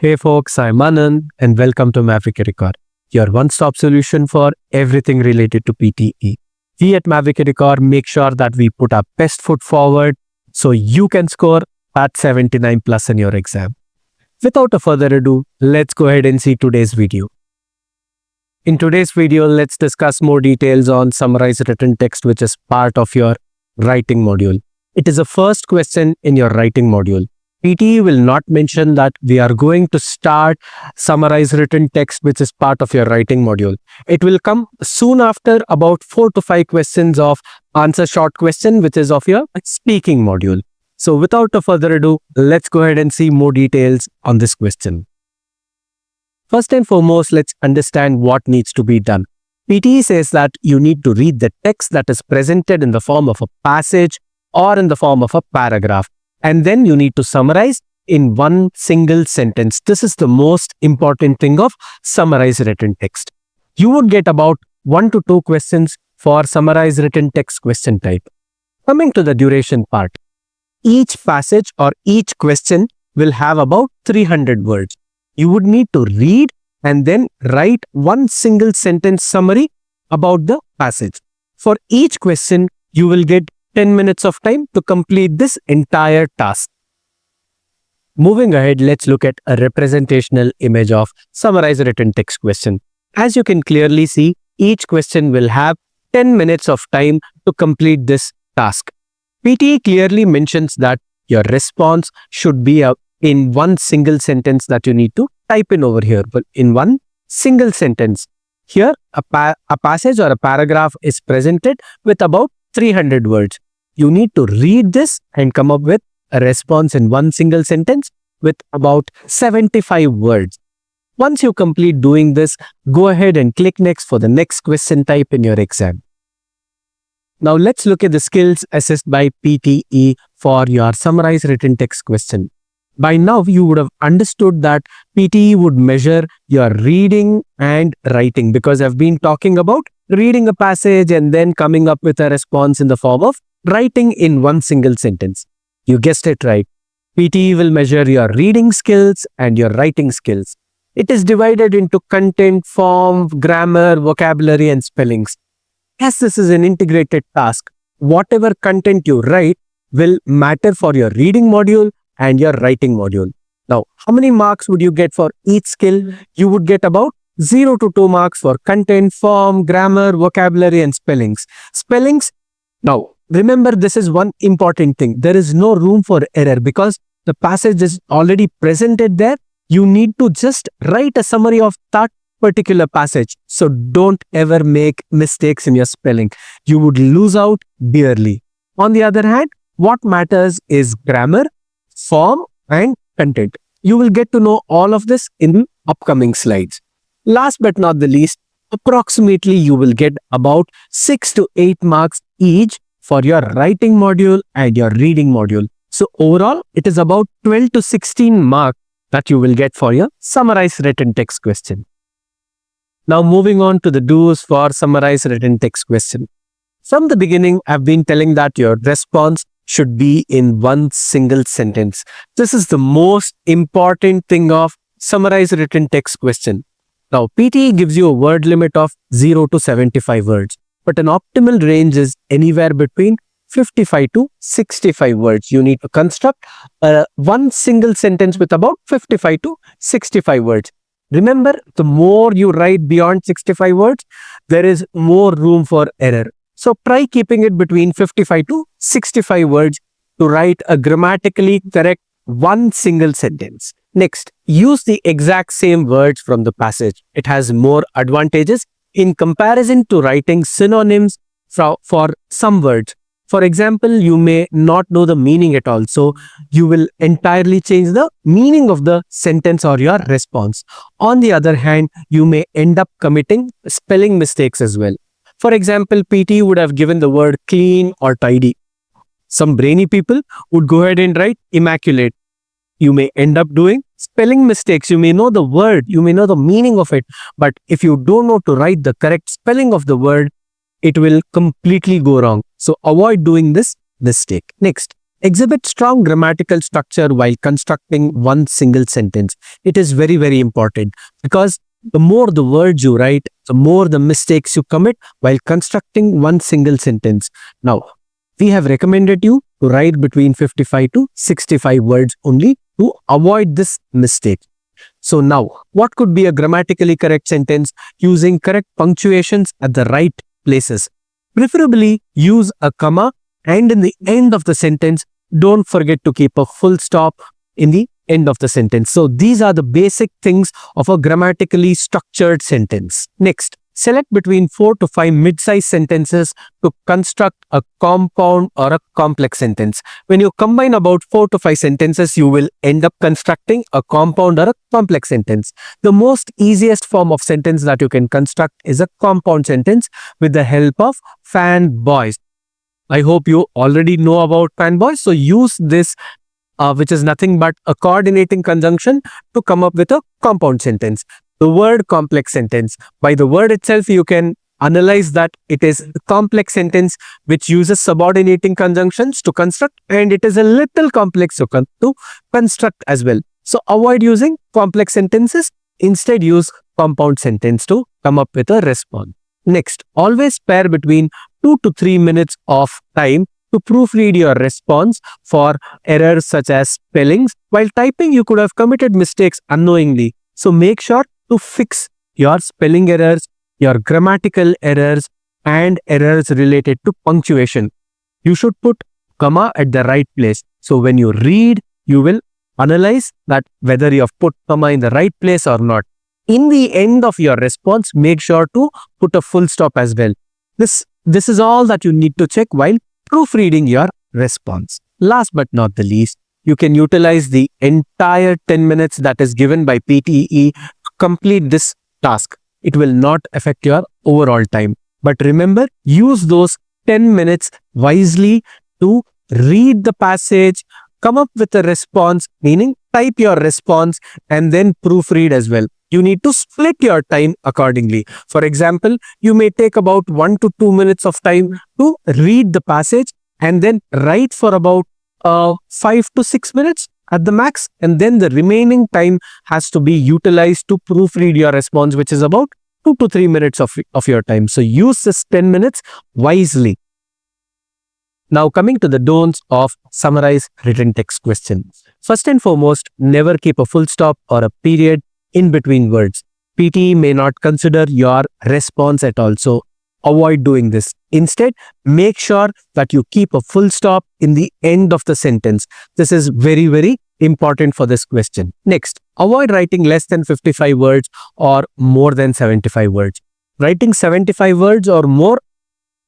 Hey folks, I'm Anand and welcome to MaverickEduCor, your one-stop solution for everything related to PTE. We at MaverickEduCor make sure that we put our best foot forward so you can score at 79 plus in your exam. Without a further ado, let's go ahead and see today's video. In today's video, let's discuss more details on summarized written text, which is part of your writing module. It is the first question in your writing module. PTE will not mention that we are going to start summarized written text, which is part of your writing module. It will come soon after about 4 to 5 questions of answer short question, which is of your speaking module. So without a further ado, let's go ahead and see more details on this question. First and foremost, let's understand what needs to be done. PTE says that you need to read the text that is presented in the form of a passage or in the form of a paragraph. And then you need to summarize in one single sentence. This is the most important thing of summarized written text. You would get about 1 to 2 questions for summarized written text question type. Coming to the duration part, each passage or each question will have about 300 words. You would need to read and then write one single sentence summary about the passage. For each question, you will get 10 minutes of time to complete this entire task. Moving ahead, let's look at a representational image of summarized written text question. As you can clearly see, each question will have 10 minutes of time to complete this task. PTE clearly mentions that your response should be in one single sentence that you need to type in over here, but in one single sentence. Here, a passage or a paragraph is presented with about 300 words. You need to read this and come up with a response in one single sentence with about 75 words. Once you complete doing this, go ahead and click next for the next question type in your exam. Now let's look at the skills assessed by PTE for your summarized written text question. By now, you would have understood that PTE would measure your reading and writing, because I've been talking about reading a passage and then coming up with a response in the form of writing in one single sentence. You guessed it right. PTE will measure your reading skills and your writing skills. It is divided into content, form, grammar, vocabulary, and spellings. As this is an integrated task, whatever content you write will matter for your reading module and your writing module. Now, how many marks would you get for each skill? You would get about 0 to 2 marks for content, form, grammar, vocabulary, and spellings. Now, remember, this is one important thing. There is no room for error because the passage is already presented there. You need to just write a summary of that particular passage. So don't ever make mistakes in your spelling. You would lose out dearly. On the other hand, what matters is grammar, form, and content. You will get to know all of this in upcoming slides. Last but not the least, approximately you will get about 6 to 8 marks each for your writing module and your reading module. So overall, it is about 12 to 16 marks that you will get for your summarized written text question. Now moving on to the do's for summarized written text question. From the beginning, I've been telling that your response should be in one single sentence. This is the most important thing of summarized written text question. Now, PTE gives you a word limit of 0 to 75 words, but an optimal range is anywhere between 55 to 65 words. You need to construct one single sentence with about 55 to 65 words. Remember, the more you write beyond 65 words, there is more room for error. So try keeping it between 55 to 65 words to write a grammatically correct one single sentence. Next, use the exact same words from the passage. It has more advantages in comparison to writing synonyms for some words. For example, you may not know the meaning at all, so you will entirely change the meaning of the sentence or your response. On the other hand, you may end up committing spelling mistakes as well. For example, PT would have given the word clean or tidy. Some brainy people would go ahead and write immaculate. You may end up doing spelling mistakes. You may know the word, you may know the meaning of it, but if you don't know to write the correct spelling of the word, it will completely go wrong. So avoid doing this mistake. Next, Exhibit strong grammatical structure while constructing one single sentence. It is very, very important because the more the words you write, the more the mistakes you commit while constructing one single sentence. Now, we have recommended you to write between 55 to 65 words only to avoid this mistake. So now, what could be a grammatically correct sentence using correct punctuations at the right places? Preferably use a comma, and in the end of the sentence, don't forget to keep a full stop in the end of the sentence. So these are the basic things of a grammatically structured sentence. Next, select between 4 to 5 mid-sized sentences to construct a compound or a complex sentence. When you combine about 4 to 5 sentences, you will end up constructing a compound or a complex sentence. The most easiest form of sentence that you can construct is a compound sentence with the help of fanboys. I hope you already know about fanboys. So use this, which is nothing but a coordinating conjunction to come up with a compound sentence. The word complex sentence. By the word itself, you can analyze that it is a complex sentence which uses subordinating conjunctions to construct, and it is a little complex to construct as well. So avoid using complex sentences. Instead, use compound sentence to come up with a response. Next, always spare between 2 to 3 minutes of time to proofread your response for errors such as spellings. While typing, you could have committed mistakes unknowingly. So make sure to fix your spelling errors, your grammatical errors, and errors related to punctuation. You should put comma at the right place. So when you read, you will analyze that whether you have put comma in the right place or not. In the end of your response, make sure to put a full stop as well. This is all that you need to check while proofreading your response. Last but not the least, you can utilize the entire 10 minutes that is given by PTE to complete this task. It will not affect your overall time. But remember, use those 10 minutes wisely to read the passage, come up with a response, meaning type your response and then proofread as well. You need to split your time accordingly. For example, you may take about 1 to 2 minutes of time to read the passage and then write for about 5 to 6 minutes at the max, and then the remaining time has to be utilized to proofread your response, which is about 2 to 3 minutes of your time. So use this 10 minutes wisely. Now coming to the don'ts of summarize written text questions. First and foremost, never keep a full stop or a period in between words. PTE may not consider your response at all, so avoid doing this. Instead, make sure that you keep a full stop in the end of the sentence. This is very, very important for this question. Next, avoid writing less than 55 words or more than 75 words. Writing 75 words or more,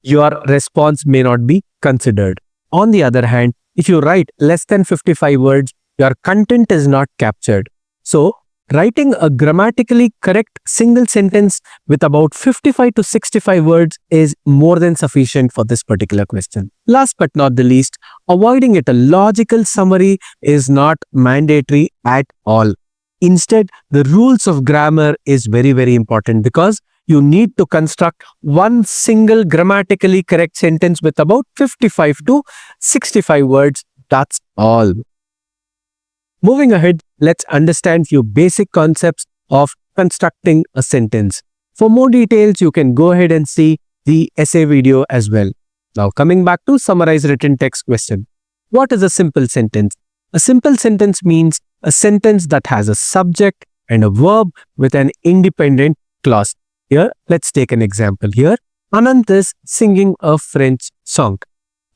your response may not be considered. On the other hand, if you write less than 55 words, your content is not captured. So, writing a grammatically correct single sentence with about 55 to 65 words is more than sufficient for this particular question. Last but not the least, avoiding a logical summary is not mandatory at all. Instead, the rules of grammar is very, very important because you need to construct one single grammatically correct sentence with about 55 to 65 words. That's all. Moving ahead, let's understand few basic concepts of constructing a sentence. For more details, you can go ahead and see the essay video as well. Now coming back to summarize written text question. What is a simple sentence? A simple sentence means a sentence that has a subject and a verb with an independent clause. Here, let's take an example here. Anant is singing a French song.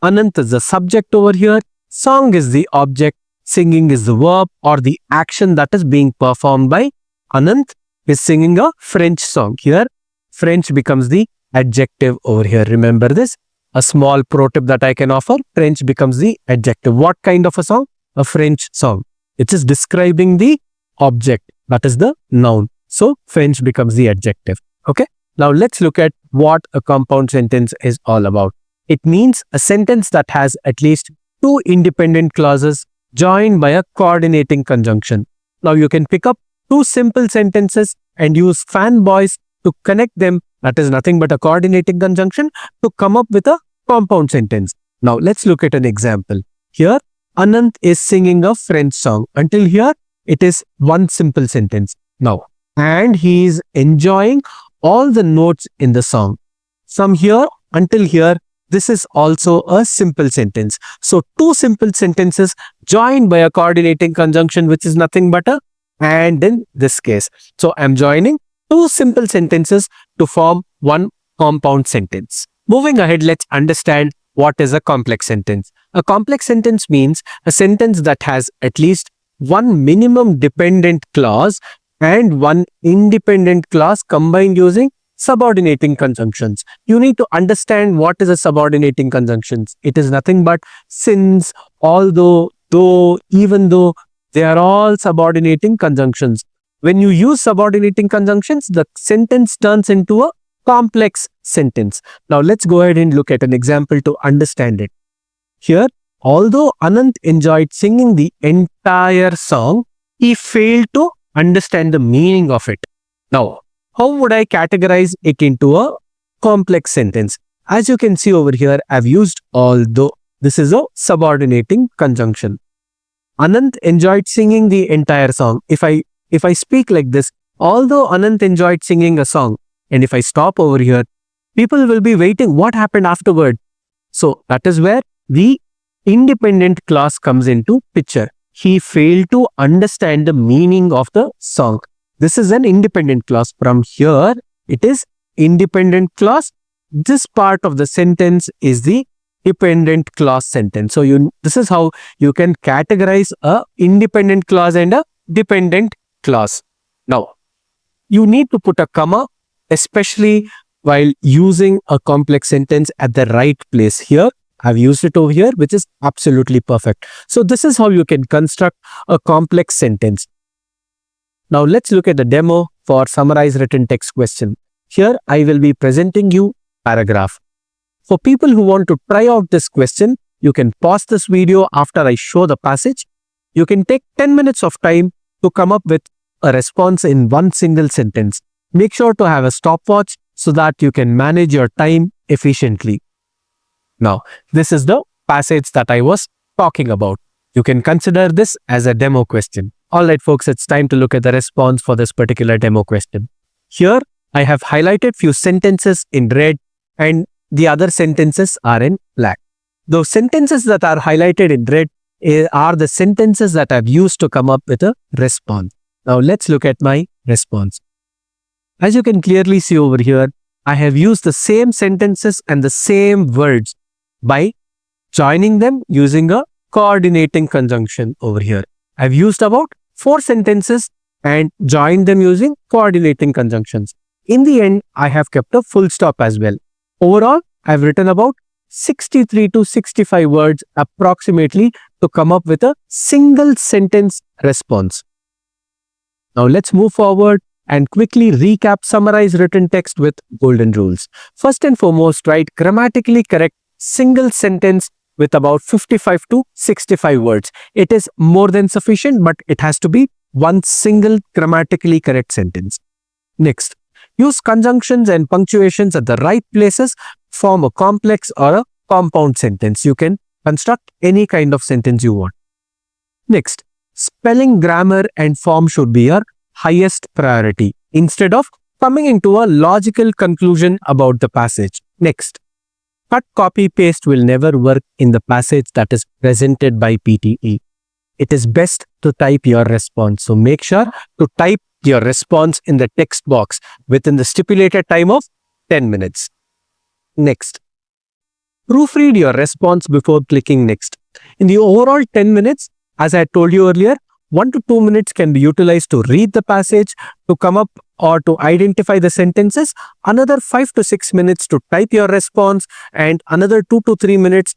Anant is the subject over here. Song is the object. Singing is the verb or the action that is being performed by Anant is singing a French song. Here, French becomes the adjective over here. Remember this. A small pro tip that I can offer. French becomes the adjective. What kind of a song? A French song. It is describing the object. That is the noun. So, French becomes the adjective. Okay. Now, let's look at what a compound sentence is all about. It means a sentence that has at least two independent clauses joined by a coordinating conjunction. Now you can pick up two simple sentences and use fanboys to connect them, that is nothing but a coordinating conjunction, to come up with a compound sentence. Now let's look at an example. Here, Anant is singing a French song. Until here, it is one simple sentence. Now, and he is enjoying all the notes in the song. From here until here, this is also a simple sentence. So, two simple sentences joined by a coordinating conjunction, which is nothing but a and in this case. So, I'm joining two simple sentences to form one compound sentence. Moving ahead, let's understand what is a complex sentence. A complex sentence means a sentence that has at least one minimum dependent clause and one independent clause combined using subordinating conjunctions. You need to understand what is a subordinating conjunctions. It is nothing but since, although, though, even though, they are all subordinating conjunctions. When you use subordinating conjunctions, the sentence turns into a complex sentence. Now let's go ahead and look at an example to understand it. Here, although Anant enjoyed singing the entire song, he failed to understand the meaning of it. Now, how would I categorize it into a complex sentence? As you can see over here, I've used although. This is a subordinating conjunction. Anant enjoyed singing the entire song. If I speak like this, although Anant enjoyed singing a song, and if I stop over here, people will be waiting what happened afterward. So that is where the independent clause comes into picture. He failed to understand the meaning of the song. This is an independent clause. From here, it is independent clause. This part of the sentence is the dependent clause sentence. So this is how you can categorize a independent clause and a dependent clause. Now, you need to put a comma, especially while using a complex sentence at the right place. Here, I've used it over here, which is absolutely perfect. So this is how you can construct a complex sentence. Now let's look at the demo for summarize written text question. Here, I will be presenting you paragraph. For people who want to try out this question, you can pause this video after I show the passage. You can take 10 minutes of time to come up with a response in one single sentence. Make sure to have a stopwatch so that you can manage your time efficiently. Now, this is the passage that I was talking about. You can consider this as a demo question. Alright folks, it's time to look at the response for this particular demo question. Here, I have highlighted few sentences in red and the other sentences are in black. Those sentences that are highlighted in red are the sentences that I've used to come up with a response. Now let's look at my response. As you can clearly see over here, I have used the same sentences and the same words by joining them using a coordinating conjunction over here. I've used about 4 sentences and joined them using coordinating conjunctions. In the end, I have kept a full stop as well. Overall, I've written about 63 to 65 words approximately to come up with a single sentence response. Now let's move forward and quickly recap summarize written text with golden rules. First and foremost, write grammatically correct single sentence with about 55 to 65 words. It is more than sufficient, but it has to be one single grammatically correct sentence. Next, use conjunctions and punctuations at the right places, form a complex or a compound sentence. You can construct any kind of sentence you want. Next, spelling, grammar and form should be your highest priority instead of coming into a logical conclusion about the passage. Next, cut, copy, paste will never work in the passage that is presented by PTE. It is best to type your response. So make sure to type your response in the text box within the stipulated time of 10 minutes. Next, proofread your response before clicking next. In the overall 10 minutes, as I told you earlier, 1 to 2 minutes can be utilized to read the passage, to come up or to identify the sentences, another 5 to 6 minutes to type your response, and another 2 to 3 minutes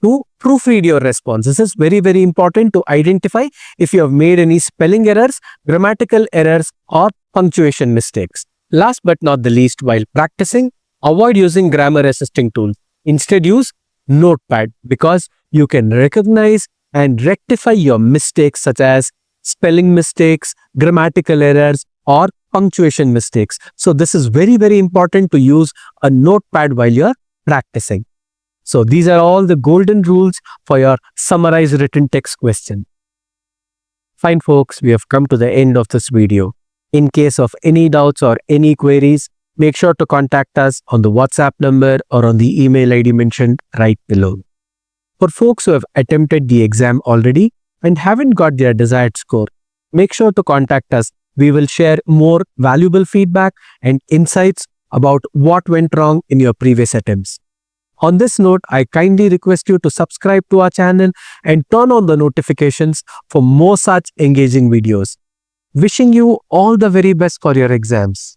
to proofread your response. This is very, very important to identify if you have made any spelling errors, grammatical errors, or punctuation mistakes. Last but not the least, while practicing, avoid using grammar assisting tools. Instead, use Notepad because you can recognize and rectify your mistakes such as spelling mistakes, grammatical errors, or punctuation mistakes. So this is very, very important to use a Notepad while you're practicing. So these are all the golden rules for your summarized written text question. Fine folks, we have come to the end of this video. In case of any doubts or any queries, make sure to contact us on the WhatsApp number or on the email ID mentioned right below. For folks who have attempted the exam already and haven't got their desired score, make sure to contact us. We will share more valuable feedback and insights about what went wrong in your previous attempts. On this note, I kindly request you to subscribe to our channel and turn on the notifications for more such engaging videos. Wishing you all the very best for your exams.